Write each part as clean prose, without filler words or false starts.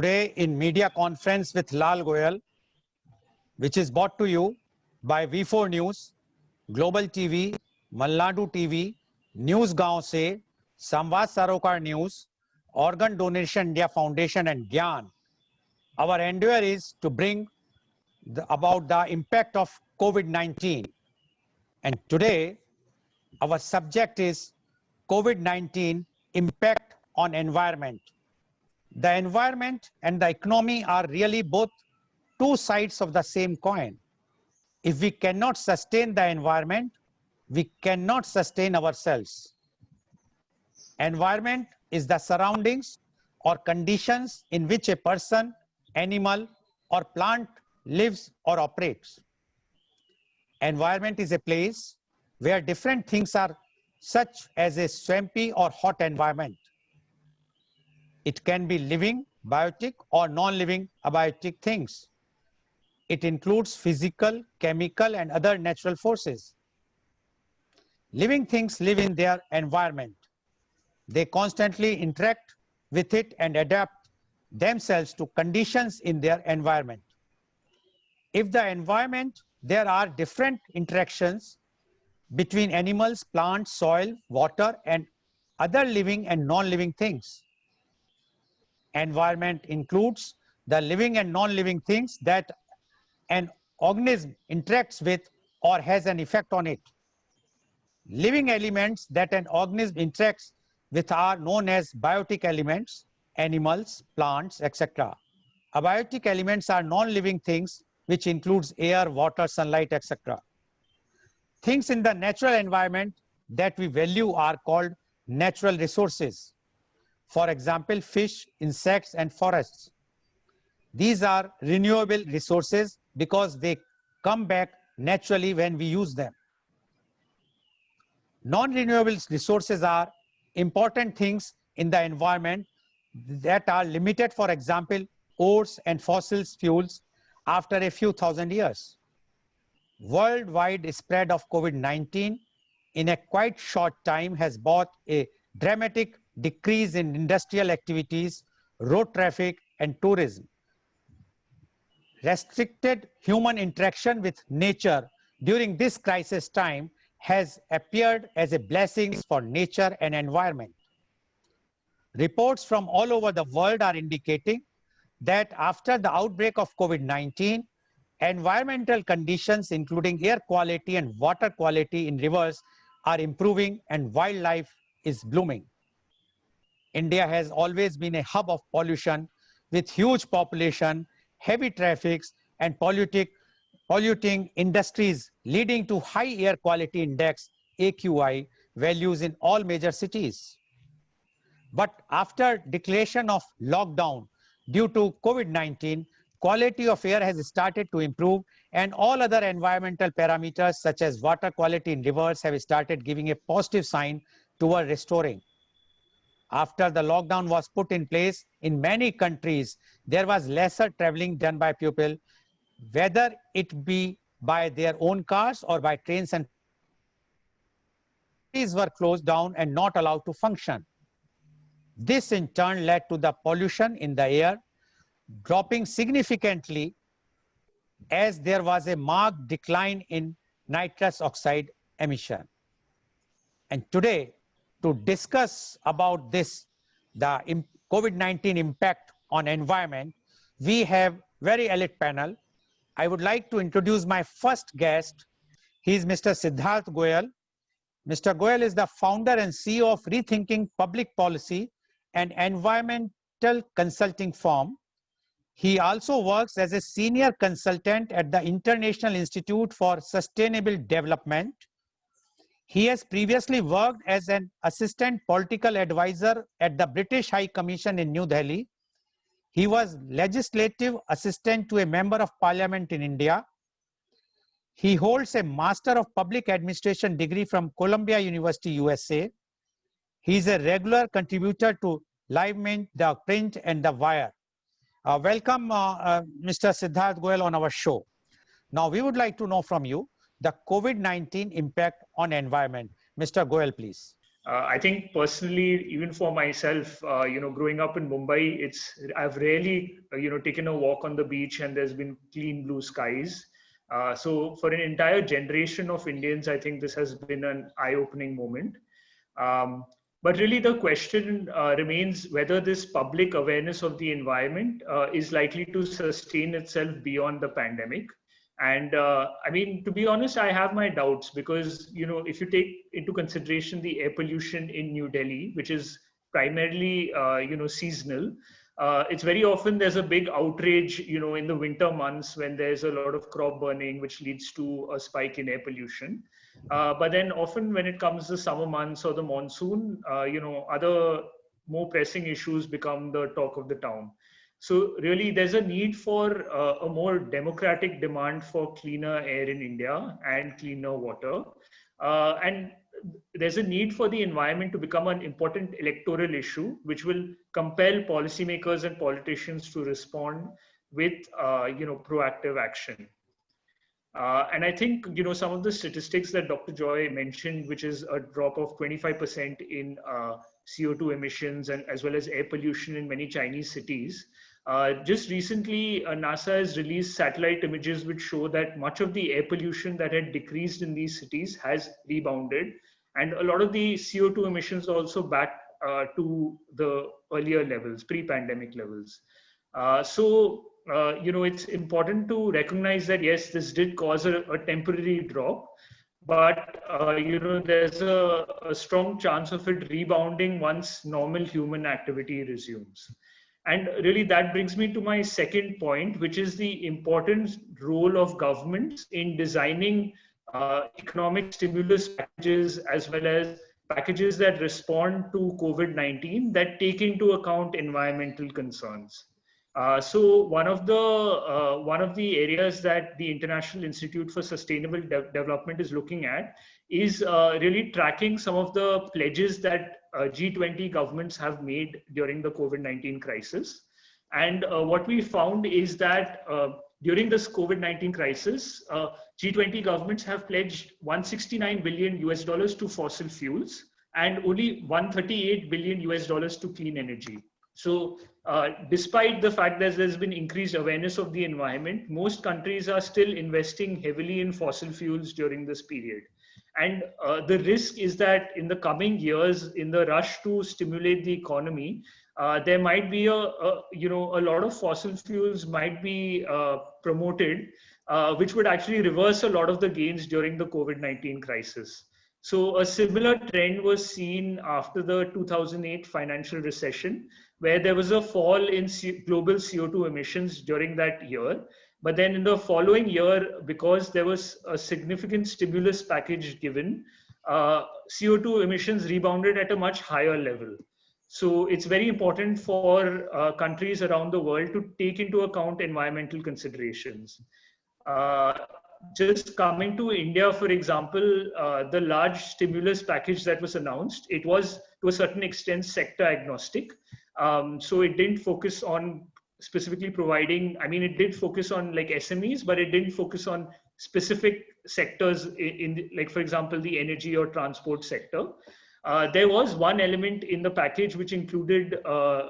Today in media conference with Lal Goel, which is brought to you by V4 News, Global TV, Malnadu TV, News Gaon Se, Samvad Sarokar News, Organ Donation India Foundation and Gyan. Our endeavor is to bring about the impact of COVID-19. And today, our subject is COVID-19 impact on environment. The environment and the economy are really both two sides of the same coin. If we cannot sustain the environment, we cannot sustain ourselves. Environment is the surroundings or conditions in which a person, animal, or plant lives or operates. Environment is a place where different things are, such as a swampy or hot environment. It can be living, biotic, or non-living abiotic things. It includes physical, chemical, and other natural forces. Living things live in their environment. They constantly interact with it and adapt themselves to conditions in their environment. If the environment, there are different interactions between animals, plants, soil, water, and other living and non-living things. Environment includes the living and non-living things that an organism interacts with or has an effect on it. Living elements that an organism interacts with are known as biotic elements, animals, plants, etc. Abiotic elements are non-living things which includes air, water, sunlight, etc. Things in the natural environment that we value are called natural resources. For example, fish, insects, and forests. These are renewable resources because they come back naturally when we use them. Non-renewable resources are important things in the environment that are limited, for example, ores and fossil fuels after a few thousand years. Worldwide spread of COVID-19 in a quite short time has brought a dramatic decrease in industrial activities, road traffic, and tourism. Restricted human interaction with nature during this crisis time has appeared as a blessing for nature and environment. Reports from all over the world are indicating that after the outbreak of COVID-19, environmental conditions including air quality and water quality in rivers are improving and wildlife is blooming. India has always been a hub of pollution with huge population, heavy traffics, and polluting industries leading to high air quality index AQI values in all major cities. But after declaration of lockdown due to COVID-19, quality of air has started to improve and all other environmental parameters such as water quality in rivers have started giving a positive sign toward restoring. After the lockdown was put in place in many countries, there was lesser traveling done by people, whether it be by their own cars or by trains, and cities were closed down and not allowed to function. This in turn led to the pollution in the air dropping significantly as there was a marked decline in nitrous oxide emission. And today, to discuss about this, the COVID-19 impact on environment, we have very elite panel. I would like to introduce my first guest. He is Mr. Siddharth Goel. Mr. Goel is the founder and CEO of Rethinking Public Policy, an environmental consulting firm. He also works as a senior consultant at the International Institute for Sustainable Development. He has previously worked as an assistant political advisor at the British High Commission in New Delhi. He was legislative assistant to a member of parliament in India. He holds a Master of Public Administration degree from Columbia University, USA. He is a regular contributor to LiveMint, The Print, and The Wire. Welcome, Mr. Siddharth Goel on our show. Now, we would like to know from you the COVID-19 impact on environment. Mr. Goel, please. I think personally, even for myself, growing up in Mumbai, I've rarely, taken a walk on the beach and there's been clean blue skies. So for an entire generation of Indians, I think this has been an eye-opening moment. Um, but really, the question remains whether this public awareness of the environment is likely to sustain itself beyond the pandemic. And I mean, to be honest, I have my doubts because, if you take into consideration the air pollution in New Delhi, which is primarily, seasonal, it's very often there's a big outrage, in the winter months when there's a lot of crop burning, which leads to a spike in air pollution. But then often when it comes to summer months or the monsoon, other more pressing issues become the talk of the town. So really, there's a need for a more democratic demand for cleaner air in India and cleaner water. And there's a need for the environment to become an important electoral issue, which will compel policymakers and politicians to respond with, proactive action. And I think, some of the statistics that Dr. Joy mentioned, which is a drop of 25% in CO2 emissions and as well as air pollution in many Chinese cities. Just recently, NASA has released satellite images which show that much of the air pollution that had decreased in these cities has rebounded. And a lot of the CO2 emissions are also back to the earlier levels, pre-pandemic levels. It's important to recognize that, yes, this did cause a temporary drop, but, there's a strong chance of it rebounding once normal human activity resumes. And really that brings me to my second point, which is the important role of governments in designing economic stimulus packages as well as packages that respond to COVID-19 that take into account environmental concerns. So one of the areas that the International Institute for Sustainable Development is looking at is really tracking some of the pledges that G20 governments have made during the COVID-19 crisis. And what we found is that during this COVID-19 crisis, G20 governments have pledged 169 billion US dollars to fossil fuels and only 138 billion US dollars to clean energy. So despite the fact that there's been increased awareness of the environment, most countries are still investing heavily in fossil fuels during this period. And the risk is that in the coming years, in the rush to stimulate the economy, there might be a lot of fossil fuels might be promoted, which would actually reverse a lot of the gains during the COVID-19 crisis. So a similar trend was seen after the 2008 financial recession, where there was a fall in global CO2 emissions during that year. But then in the following year, because there was a significant stimulus package given, CO2 emissions rebounded at a much higher level. So it's very important for countries around the world to take into account environmental considerations. Just coming to India, for example, the large stimulus package that was announced, it was to a certain extent sector agnostic. So it didn't focus on specifically providing, it did focus on like SMEs, but it didn't focus on specific sectors like, for example, the energy or transport sector. There was one element in the package which included a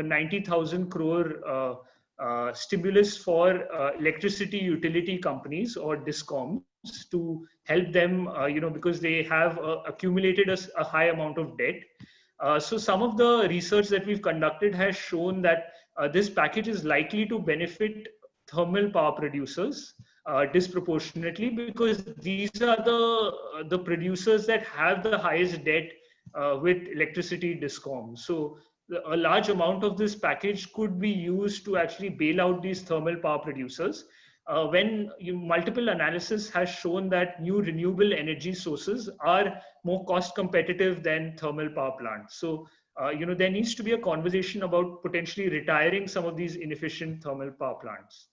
90,000 crore stimulus for electricity utility companies or DISCOMs to help them, because they have accumulated a high amount of debt. So some of the research that we've conducted has shown that this package is likely to benefit thermal power producers disproportionately, because these are the producers that have the highest debt with electricity DISCOMs. So a large amount of this package could be used to actually bail out these thermal power producers. When multiple analysis has shown that new renewable energy sources are more cost competitive than thermal power plants. So, there needs to be a conversation about potentially retiring some of these inefficient thermal power plants.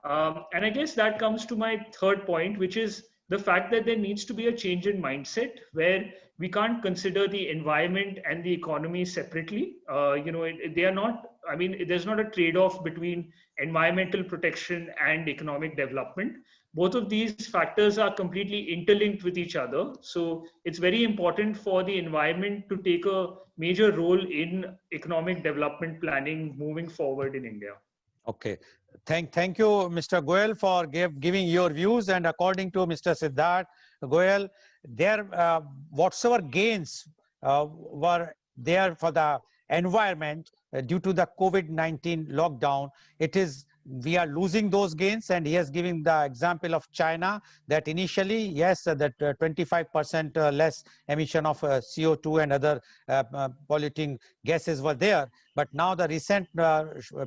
And I guess that comes to my third point, which is the fact that there needs to be a change in mindset where we can't consider the environment and the economy separately. They are not, there's not a trade-off between environmental protection and economic development. both of these factors are completely interlinked with each other. So it's very important for the environment to take a major role in economic development planning moving forward in India. Okay. Thank you, Mr. Goel, for giving your views. And according to Mr. Siddharth Goel, there whatsoever gains were there for the environment due to the COVID-19 lockdown, it is we are losing those gains. And he has given the example of China that initially, yes, that 25% less emission of CO2 and other polluting gases were there. But now the recent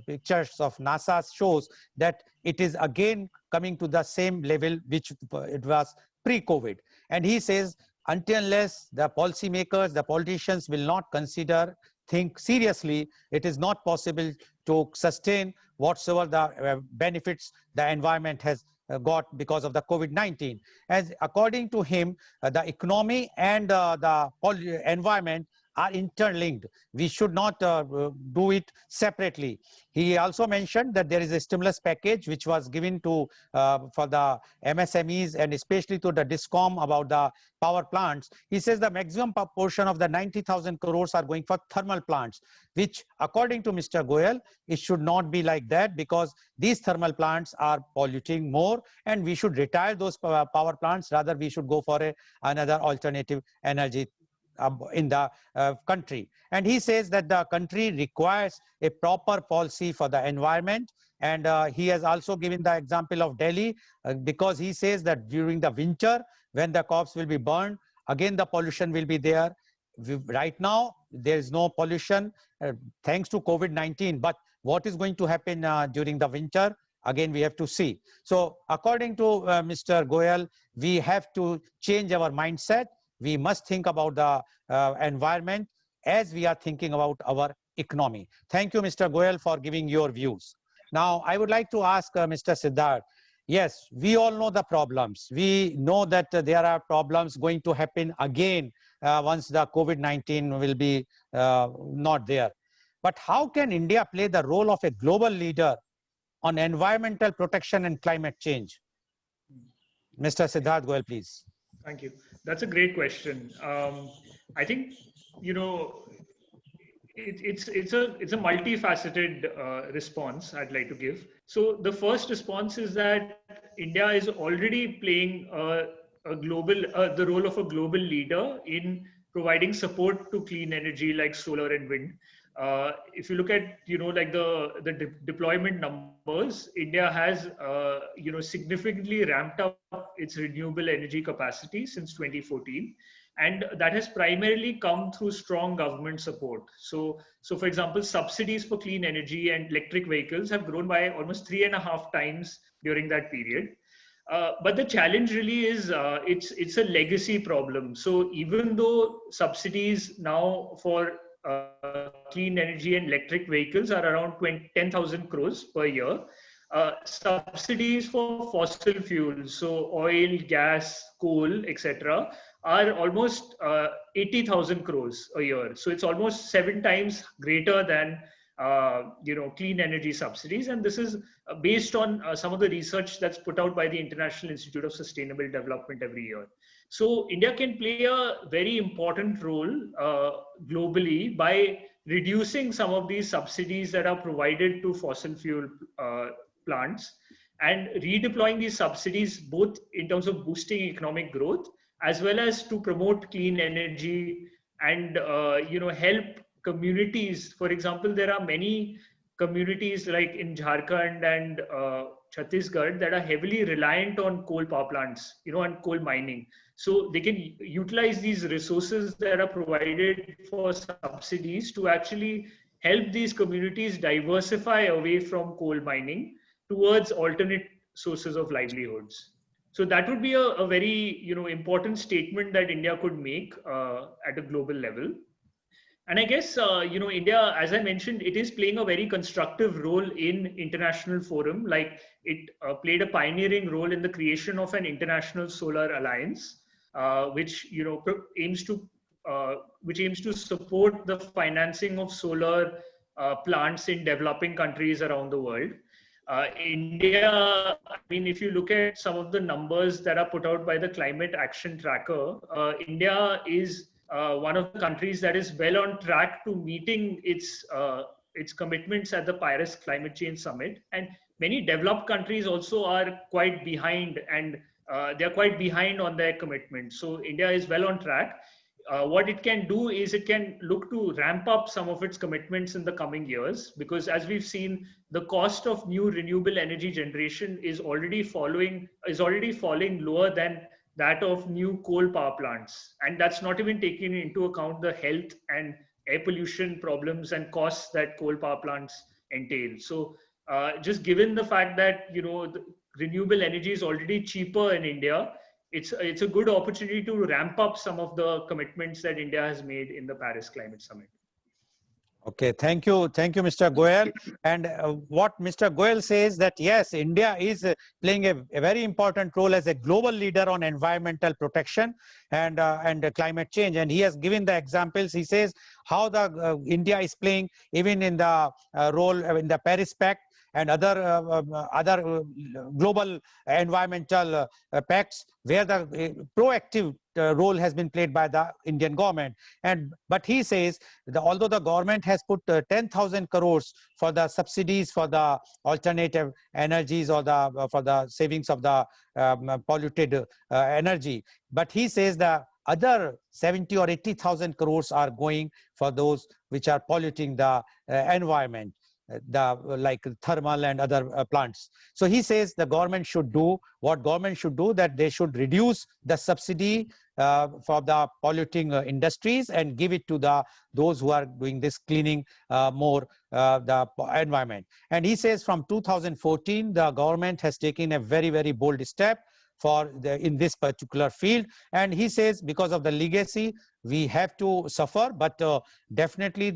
pictures of NASA shows that it is again coming to the same level which it was pre-COVID. And he says, until unless the policymakers, the politicians will not think seriously, it is not possible to sustain whatsoever the benefits the environment has got because of the COVID-19. As according to him, the economy and the environment are interlinked. We should not do it separately. He also mentioned that there is a stimulus package which was given to for the MSMEs and especially to the DISCOM about the power plants. He says the maximum portion of the 90,000 crores are going for thermal plants, which according to Mr. Goel, it should not be like that because these thermal plants are polluting more and we should retire those power plants. Rather, we should go for another alternative energy in the country. And he says that the country requires a proper policy for the environment. And he has also given the example of Delhi because he says that during the winter, when the crops will be burned, again the pollution will be there. Right now, there is no pollution thanks to COVID-19. But what is going to happen during the winter? Again, we have to see. So according to Mr. Goel, we have to change our mindset. We must think about the environment as we are thinking about our economy. Thank you, Mr. Goel, for giving your views. Now, I would like to ask Mr. Siddharth. Yes, we all know the problems. We know that there are problems going to happen again once the COVID-19 will be not there. But how can India play the role of a global leader on environmental protection and climate change? Mr. Siddharth Goel, please. Thank you. That's a great question. I think, it's a multifaceted response I'd like to give. So the first response is that India is already playing the role of a global leader in providing support to clean energy like solar and wind. If you look at the deployment numbers, India has significantly ramped up its renewable energy capacity since 2014, and that has primarily come through strong government support. So for example, subsidies for clean energy and electric vehicles have grown by almost 3.5 times during that period. But the challenge really is it's a legacy problem. So even though subsidies now for clean energy and electric vehicles are around 10,000 crores per year, subsidies for fossil fuels, so oil, gas, coal, etc., are almost 80,000 crores a year. So it's almost 7 times greater than clean energy subsidies. And this is based on some of the research that's put out by the International Institute of Sustainable Development every year. So India can play a very important role globally by reducing some of these subsidies that are provided to fossil fuel plants and redeploying these subsidies both in terms of boosting economic growth as well as to promote clean energy and help communities. For example, there are many communities like in Jharkhand and Chhattisgarh that are heavily reliant on coal power plants, and coal mining. So they can utilize these resources that are provided for subsidies to actually help these communities diversify away from coal mining towards alternate sources of livelihoods. So that would be a very important statement that India could make at a global level. And I guess, India, as I mentioned, it is playing a very constructive role in international forum. Like it played a pioneering role in the creation of an international solar alliance, which aims to support the financing of solar plants in developing countries around the world. India, I mean, if you look at some of the numbers that are put out by the Climate Action Tracker, India is one of the countries that is well on track to meeting its commitments at the Paris Climate Change Summit. And many developed countries also are quite behind, and they are quite behind on their commitments. So India is well on track. What it can do is it can look to ramp up some of its commitments in the coming years, because as we've seen, the cost of new renewable energy generation is already falling lower than that of new coal power plants, and that's not even taking into account the health and air pollution problems and costs that coal power plants entail. So just given the fact that the renewable energy is already cheaper in India, it's a good opportunity to ramp up some of the commitments that India has made in the Paris Climate Summit. Okay, thank you, Mr. Goel. And what Mr. Goel says that yes, India is playing a very important role as a global leader on environmental protection and climate change. And he has given the examples. He says how the India is playing even in the role in the Paris Pact and other global environmental pacts, where the proactive role has been played by the Indian government. But he says that although the government has put 10,000 crores for the subsidies for the alternative energies or for the savings of the polluted energy, but he says the other 70 or 80,000 crores are going for those which are polluting the environment, like thermal and other plants. So he says the government should do what government should do, that they should reduce the subsidy for the polluting industries and give it to those who are doing this cleaning more the environment. And he says from 2014 the government has taken a very, very bold step in this particular field. And he says because of the legacy we have to suffer, but definitely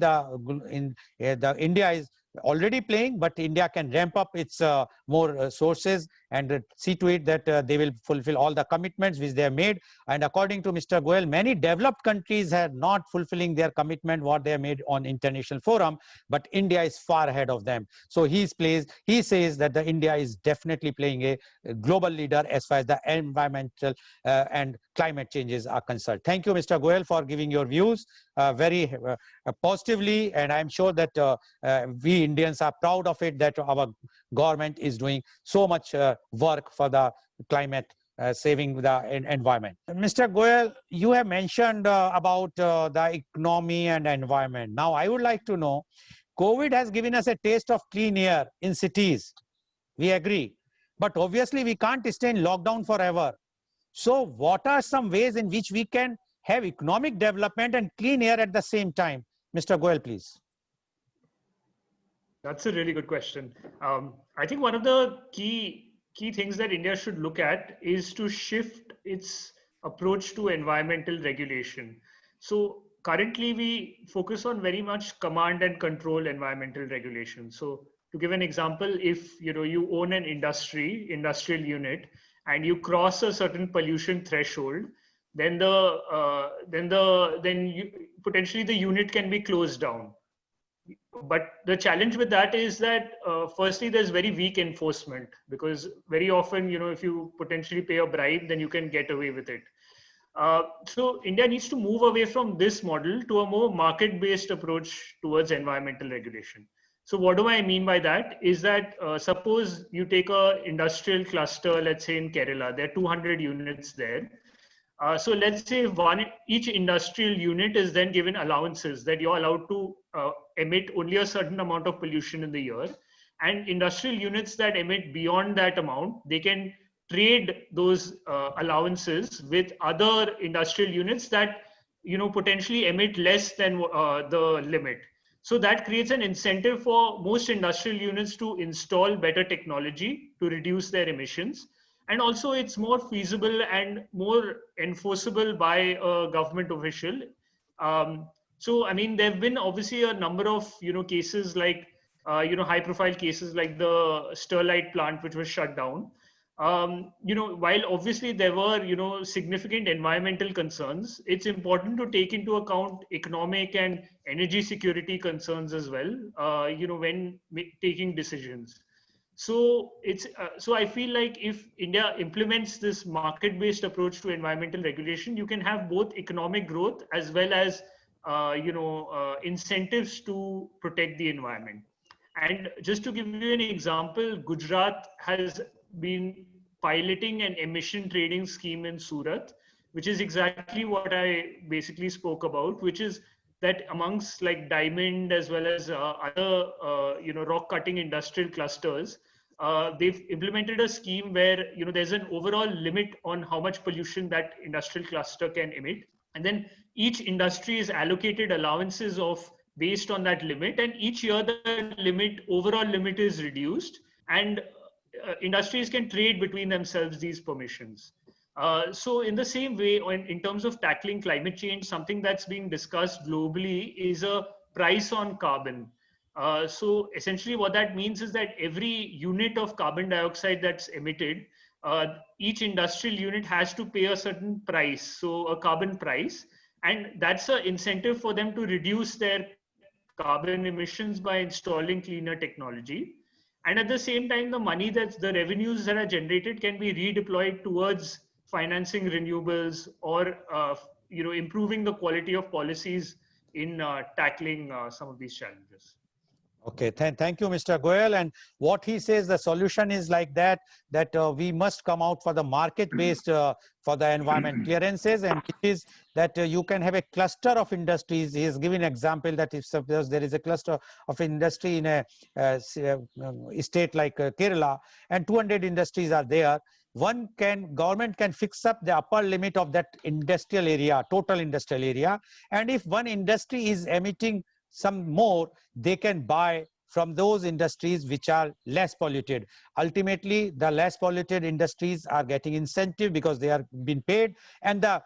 India is already playing, but India can ramp up its more sources and see to it that they will fulfill all the commitments which they have made. And according to Mr. Goel, many developed countries are not fulfilling their commitment what they have made on international forum, but India is far ahead of them. So he says that India is definitely playing a global leader as far as the environmental and climate changes are concerned. Thank you, Mr. Goel, for giving your views very positively, and I'm sure that we Indians are proud of it, that our government is doing so much work for the climate, saving the environment. Mr. Goel, you have mentioned about the economy and environment. Now, I would like to know, COVID has given us a taste of clean air in cities. We agree. But obviously, we can't stay in lockdown forever. So what are some ways in which we can have economic development and clean air at the same time? Mr. Goel, please. That's a really good question. I think one of the key things that India should look at is to shift its approach to environmental regulation. So currently we focus on very much command and control environmental regulation. So to give an example, if you own an industrial unit and you cross a certain pollution threshold, then potentially the unit can be closed down. But the challenge with that is that firstly, there's very weak enforcement, because very often, if you potentially pay a bribe, then you can get away with it. So India needs to move away from this model to a more market-based approach towards environmental regulation. So what do I mean by that? Is that suppose you take an industrial cluster, let's say in Kerala, there are 200 units there. So let's say each industrial unit is then given allowances that you're allowed to emit only a certain amount of pollution in the year. And industrial units that emit beyond that amount, they can trade those allowances with other industrial units that potentially emit less than the limit. So that creates an incentive for most industrial units to install better technology to reduce their emissions. And also it's more feasible and more enforceable by a government official. So, I mean, there have been obviously a number of, cases like, high profile cases like the Sterlite plant, which was shut down. While obviously there were, significant environmental concerns, it's important to take into account economic and energy security concerns as well, when taking decisions. So I feel like if India implements this market-based approach to environmental regulation, you can have both economic growth as well as incentives to protect the environment. And just to give you an example, Gujarat has been piloting an emission trading scheme in Surat, which is exactly what I basically spoke about, which is that amongst like diamond as well as other rock cutting industrial clusters, they've implemented a scheme where there's an overall limit on how much pollution that industrial cluster can emit, and then each industry is allocated allowances of based on that limit, and each year the overall limit is reduced, and industries can trade between themselves these permissions. So in the same way, in terms of tackling climate change, something that's being discussed globally is a price on carbon. So essentially what that means is that every unit of carbon dioxide that's emitted, each industrial unit has to pay a certain price, so a carbon price, and that's an incentive for them to reduce their carbon emissions by installing cleaner technology. And at the same time, the revenues that are generated can be redeployed towards financing renewables or improving the quality of policies in tackling some of these challenges. Okay, thank you, Mr. Goel. And what he says, the solution is like that we must come out for the market-based for the environment clearances, and it is that you can have a cluster of industries. He has given an example that if suppose there is a cluster of industry in a state like Kerala, and 200 industries are there, government can fix up the upper limit of that industrial area, total industrial area, and if one industry is emitting some more, they can buy from those industries which are less polluted. Ultimately, the less polluted industries are getting incentive because they are being paid, and the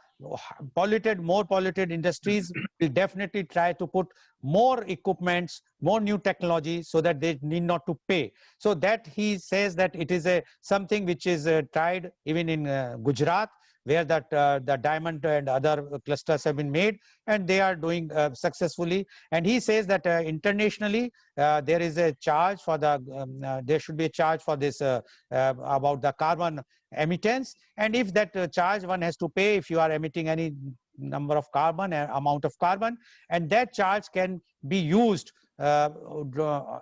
more polluted industries will definitely try to put more equipments, more new technology, so that they need not to pay. So that he says that it is something which is tried even in Gujarat, where the diamond and other clusters have been made, and they are doing successfully. And he says that internationally there is a charge for there should be a charge for this about the carbon emittance, and if that charge one has to pay if you are emitting any number of carbon, amount of carbon, and that charge can be used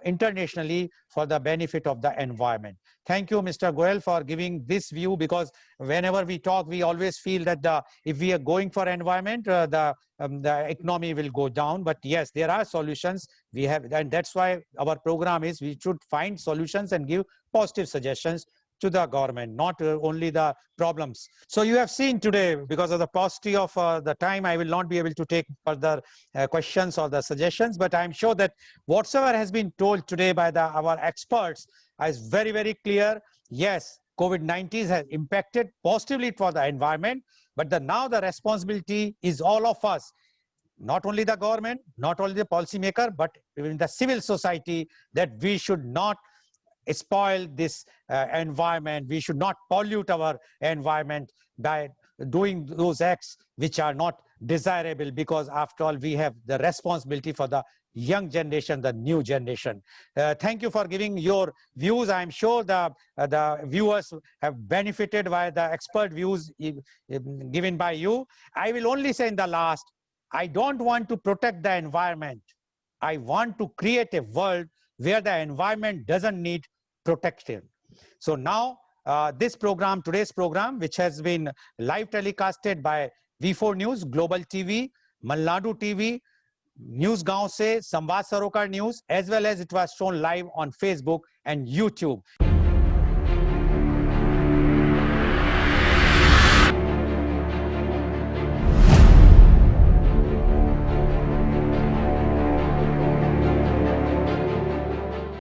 internationally for the benefit of the environment. Thank you, Mr. Goel, for giving this view, because whenever we talk, we always feel that if we are going for environment, the economy will go down. But yes, there are solutions we have, and that's why our program is we should find solutions and give positive suggestions to the government, not only the problems. So you have seen today, because of the paucity of the time, I will not be able to take further questions or the suggestions, but I'm sure that whatsoever has been told today by our experts is very, very clear. Yes, COVID-19 has impacted positively for the environment, but now the responsibility is all of us, not only the government, not only the policymaker, but even the civil society, that we should not spoil this environment. We should not pollute our environment by doing those acts which are not desirable, because after all, we have the responsibility for the young generation, the new generation. Thank you for giving your views. I'm sure the viewers have benefited by the expert views given by you. I will only say in the last, I don't want to protect the environment. I want to create a world where the environment doesn't need protection. So now today's program, which has been live telecasted by V4 News, Global TV, Malnadu TV, News Gaon Se, Samvad Sarokar News, as well as it was shown live on Facebook and YouTube.